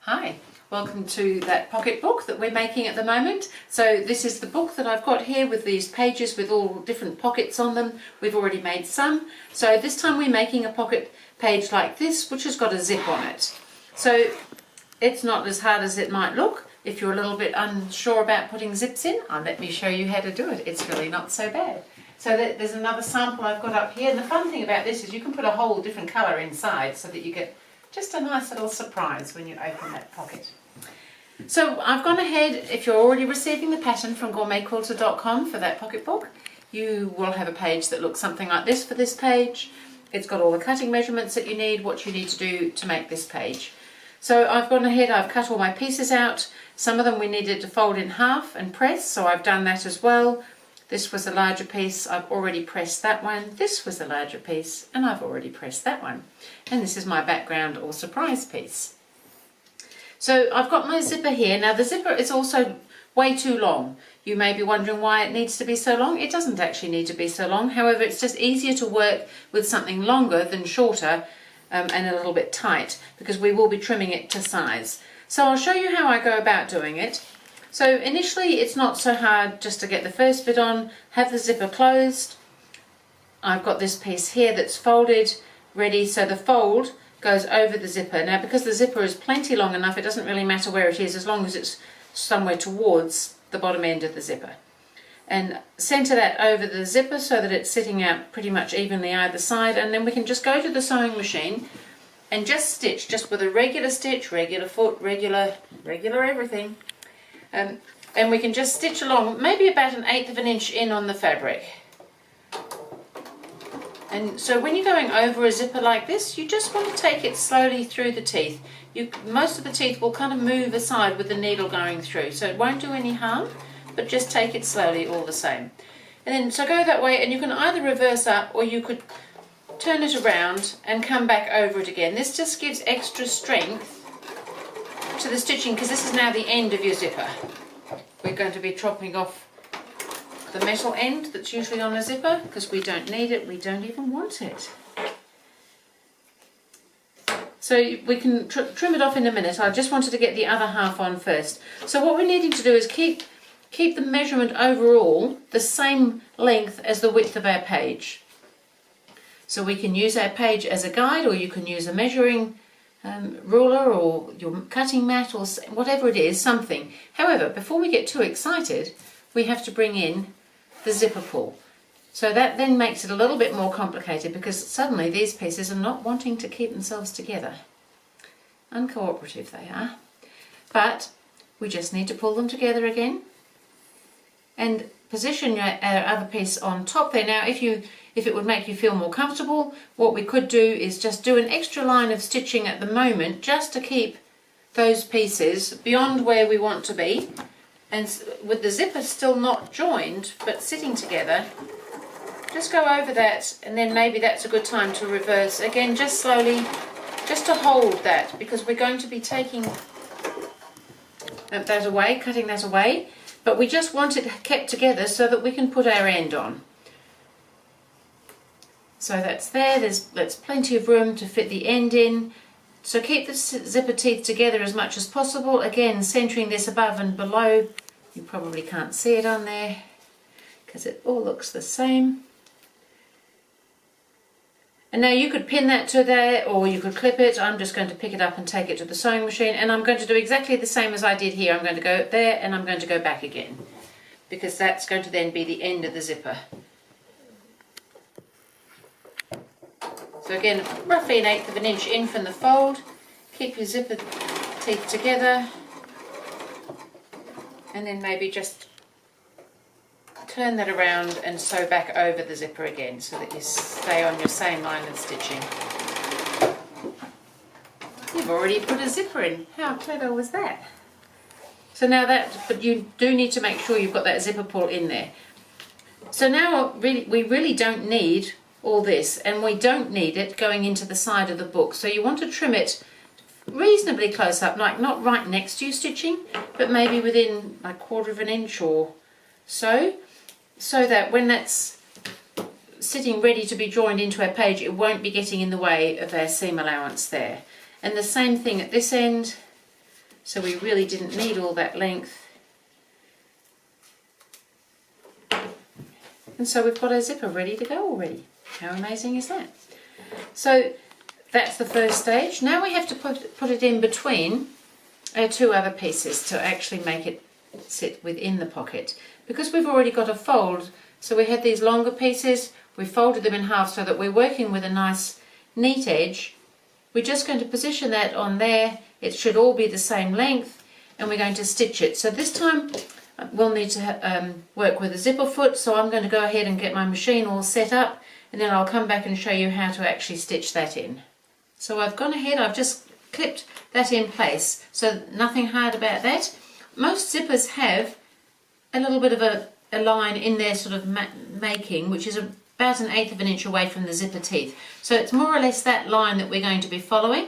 Hi, welcome to that pocket book that we're making at the moment. So this is the book that I've got here with these pages with all different pockets on them. We've already made some. So this time we're making a pocket page like this, which has got a zip on it. So it's not as hard as it might look. If you're a little bit unsure about putting zips in, let me show you how to do it. It's really not so bad. So there's another sample I've got up here. And the fun thing about this is you can put a whole different colour inside so that you get just a nice little surprise when you open that pocket. So I've gone ahead, if you're already receiving the pattern from GourmetQuilter.com for that pocket book, you will have a page that looks something like this for this page. It's got all the cutting measurements that you need, what you need to do to make this page. So I've gone ahead, I've cut all my pieces out. Some of them we needed to fold in half and press, so I've done that as well. This was a larger piece, I've already pressed that one. This was a larger piece, and I've already pressed that one. And this is my background or surprise piece. So I've got my zipper here. Now the zipper is also way too long. You may be wondering why it needs to be so long. It doesn't actually need to be so long. However, it's just easier to work with something longer than shorter and a little bit tight, because we will be trimming it to size. So I'll show you how I go about doing it. So initially it's not so hard just to get the first bit on, have the zipper closed. I've got this piece here that's folded, ready, so the fold goes over the zipper. Now because the zipper is plenty long enough, it doesn't really matter where it is as long as it's somewhere towards the bottom end of the zipper. And centre that over the zipper so that it's sitting out pretty much evenly either side, and then we can just go to the sewing machine and just stitch, just with a regular stitch, regular foot, regular everything. And we can just stitch along, maybe about 1/8 of an inch in on the fabric. And so when you're going over a zipper like this, you just want to take it slowly through the teeth. Most of the teeth will kind of move aside with the needle going through, so it won't do any harm, but just take it slowly all the same. And then so go that way, and you can either reverse up or you could turn it around and come back over it again. This just gives extra strength to the stitching, because this is now the end of your zipper. We're going to be chopping off the metal end that's usually on a zipper because we don't need it, we don't even want it. So we can trim it off in a minute. I just wanted to get the other half on first. So what we're needing to do is keep the measurement overall the same length as the width of our page. So we can use our page as a guide, or you can use a measuring ruler or your cutting mat or whatever it is, something. However, before we get too excited, we have to bring in the zipper pull. So that then makes it a little bit more complicated, because suddenly these pieces are not wanting to keep themselves together. Uncooperative they are. But we just need to pull them together again and position your other piece on top there. Now if it would make you feel more comfortable, what we could do is just do an extra line of stitching at the moment, just to keep those pieces beyond where we want to be, and with the zipper still not joined but sitting together. Just go over that, and then maybe that's a good time to reverse again, just slowly, just to hold that, because we're going to be taking that away, cutting that away, but we just want it kept together so that we can put our end on. So that's there, there's plenty of room to fit the end in. So keep the zipper teeth together as much as possible. Again, centering this above and below. You probably can't see it on there because it all looks the same. And now you could pin that to there, or you could clip it. I'm just going to pick it up and take it to the sewing machine, and I'm going to do exactly the same as I did here. I'm going to go there and I'm going to go back again, because that's going to then be the end of the zipper. So again, roughly 1/8 of an inch in from the fold. Keep your zipper teeth together, and then maybe just turn that around and sew back over the zipper again so that you stay on your same line of stitching. You've already put a zipper in. How clever was that? So now but you do need to make sure you've got that zipper pull in there. So now we really don't need all this, and we don't need it going into the side of the book. So you want to trim it reasonably close up, like not right next to you stitching, but maybe within like 1/4 of an inch or so that when that's sitting ready to be joined into our page, it won't be getting in the way of our seam allowance there. And the same thing at this end. so we really didn't need all that length. And so we've got our zipper ready to go already. How amazing is that? So that's the first stage. Now we have to put it in between our two other pieces to actually make it sit within the pocket. Because we've already got a fold, so we had these longer pieces, we folded them in half so that we're working with a nice neat edge. We're just going to position that on there. It should all be the same length, and we're going to stitch it. So this time we'll need to work with a zipper foot, so I'm going to go ahead and get my machine all set up, and then I'll come back and show you how to actually stitch that in. So I've gone ahead, I've just clipped that in place, so nothing hard about that. Most zippers have a little bit of a line in their sort of making, which is about 1/8 of an inch away from the zipper teeth. So it's more or less that line that we're going to be following.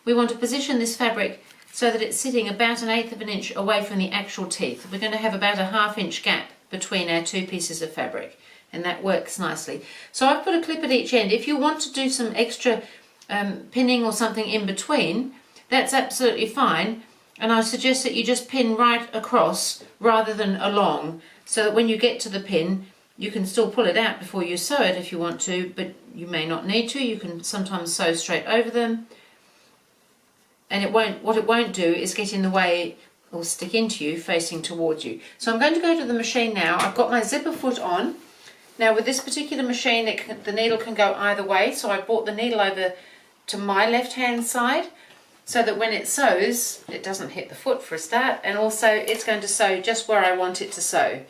We want to position this fabric so that it's sitting about 1/8 of an inch away from the actual teeth. We're going to have about a 1/2 inch gap between our two pieces of fabric, and that works nicely. So I've put a clip at each end. If you want to do some extra pinning or something in between, that's absolutely fine, and I suggest that you just pin right across rather than along, so that when you get to the pin you can still pull it out before you sew it if you want to, but you may not need to. You can sometimes sew straight over them, and what it won't do is get in the way or stick into you facing towards you. So I'm going to go to the machine now. I've got my zipper foot on. Now with this particular machine the needle can go either way, so I brought the needle over to my left hand side so that when it sews it doesn't hit the foot for a start, and also it's going to sew just where I want it to sew.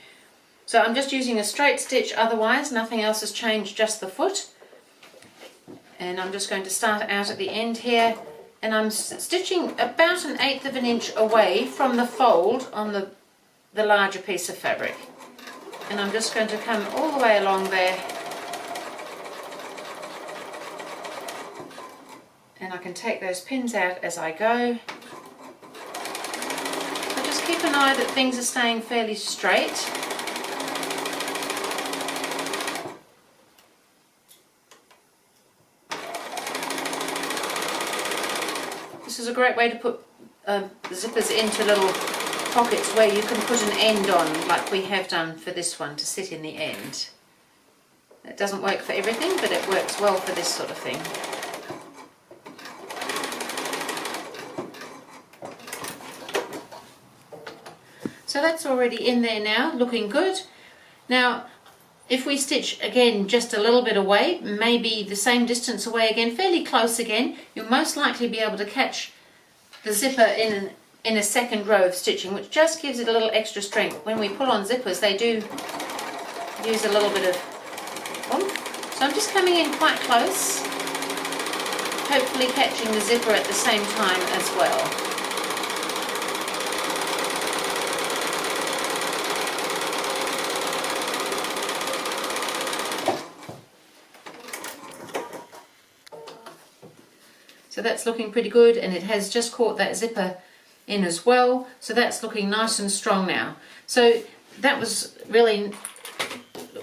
So I'm just using a straight stitch, otherwise nothing else has changed, just the foot. And I'm just going to start out at the end here, and I'm stitching about 1/8 of an inch away from the fold on the larger piece of fabric. And I'm just going to come all the way along there, and I can take those pins out as I go. So just keep an eye that things are staying fairly straight. This is a great way to put the zippers into little pockets where you can put an end on, like we have done for this one, to sit in the end. It doesn't work for everything, but it works well for this sort of thing. So that's already in there now, looking good. Now if we stitch again just a little bit away, maybe the same distance away again, fairly close again, you'll most likely be able to catch the zipper in a second row of stitching, which just gives it a little extra strength. When we pull on zippers they do use a little bit of oomph. So I'm just coming in quite close, hopefully catching the zipper at the same time as well. So that's looking pretty good, and it has just caught that zipper in as well, so that's looking nice and strong now. So that was really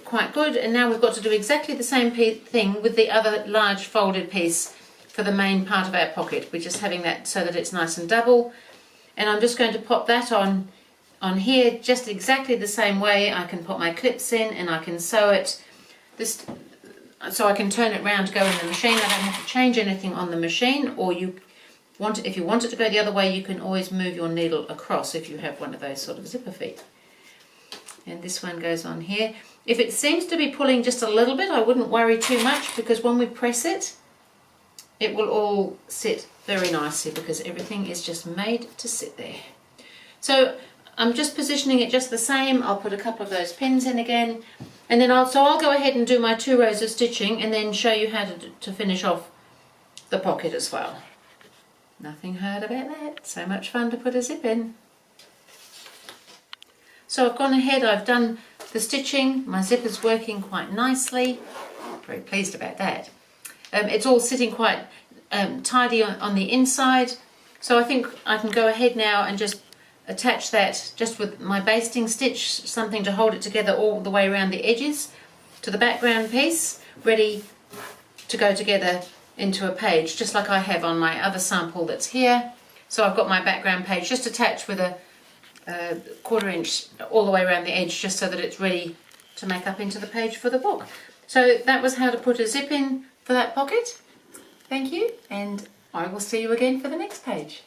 quite good, and now we've got to do exactly the same thing with the other large folded piece for the main part of our pocket. We're just having that so that it's nice and double, and I'm just going to pop that on here just exactly the same way. I can put my clips in and I can sew it so I can turn it round to go in the machine. I don't have to change anything on the machine, or if you want it to go the other way, you can always move your needle across if you have one of those sort of zipper feet. And this one goes on here. If it seems to be pulling just a little bit, I wouldn't worry too much, because when we press it, it will all sit very nicely, because everything is just made to sit there. So I'm just positioning it just the same. I'll put a couple of those pins in again, and then I'll go ahead and do my 2 rows of stitching and then show you how to finish off the pocket as well. Nothing hard about that. So much fun to put a zip in. So I've gone ahead, I've done the stitching, my zipper's working quite nicely. Very pleased about that. It's all sitting quite tidy on the inside, so I think I can go ahead now and just attach that just with my basting stitch, something to hold it together all the way around the edges to the background piece, ready to go together into a page, just like I have on my other sample that's here. So I've got my background page just attached with a 1/4 inch all the way around the edge, just so that it's ready to make up into the page for the book. So that was how to put a zip in for that pocket. Thank you, and I will see you again for the next page.